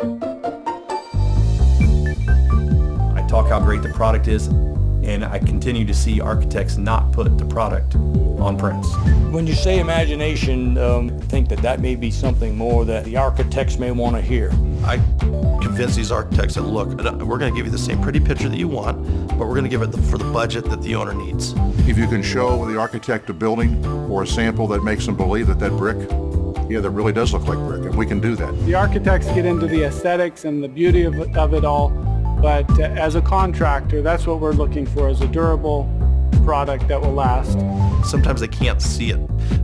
I talk how great the product is, and I continue to see architects not put the product on prints. When you say imagination, think that may be something more that the architects may want to hear. I convince these architects that, look, we're going to give you the same pretty picture that you want, but we're going to give it for the budget that the owner needs. If you can show the architect a building or a sample that makes them believe that brick, yeah, that really does look like brick, and we can do that. The architects get into the aesthetics and the beauty of it all, but as a contractor, that's what we're looking for, is a durable product that will last. Sometimes they can't see it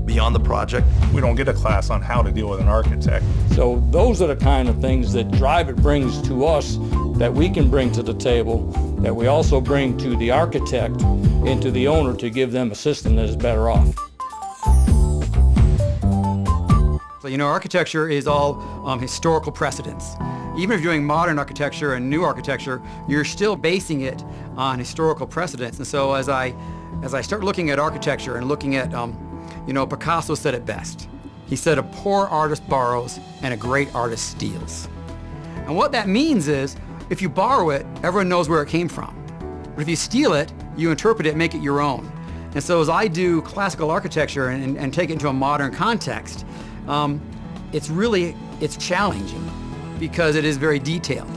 beyond the project. We don't get a class on how to deal with an architect. So those are the kind of things that Dryvit brings to us that we can bring to the table, that we also bring to the architect and to the owner to give them a system that is better off. So, architecture is all historical precedents. Even if you're doing modern architecture and new architecture, you're still basing it on historical precedents. And so as I start looking at architecture and looking at, Picasso said it best. He said, a poor artist borrows and a great artist steals. And what that means is, if you borrow it, everyone knows where it came from. But if you steal it, you interpret it, make it your own. And so as I do classical architecture and take it into a modern context, it's challenging because it is very detailed.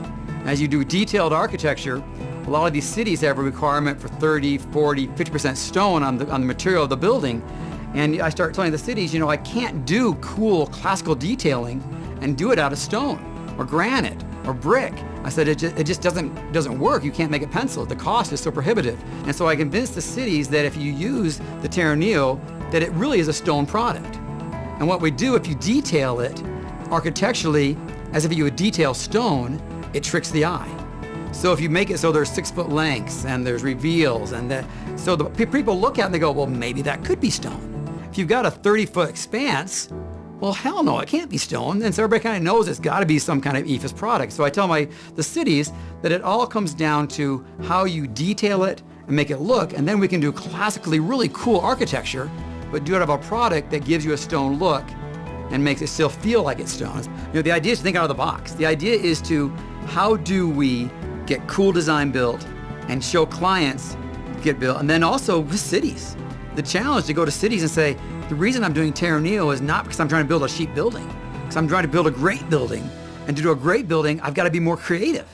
As you do detailed architecture, a lot of these cities have a requirement for 30, 40, 50% stone on the material of the building. And I start telling the cities, I can't do cool classical detailing and do it out of stone or granite or brick. I said, it just doesn't work. You can't make it pencil. The cost is so prohibitive. And so I convinced the cities that if you use the Terraneo, that it really is a stone product. And what we do, if you detail it architecturally, as if you would detail stone, it tricks the eye. So if you make it so there's 6-foot lengths and there's reveals, so the people look at it and they go, well, maybe that could be stone. If you've got a 30-foot expanse, well, hell no, it can't be stone. And so everybody kind of knows it's got to be some kind of EIFS product. So I tell the cities that it all comes down to how you detail it and make it look, and then we can do classically really cool architecture, but do it of a product that gives you a stone look and makes it still feel like it's stone. The idea is to think out of the box. The idea is how do we get cool design built and show clients get built, and then also with cities. The challenge to go to cities and say, the reason I'm doing Terraneo is not because I'm trying to build a cheap building, because I'm trying to build a great building. And to do a great building, I've got to be more creative.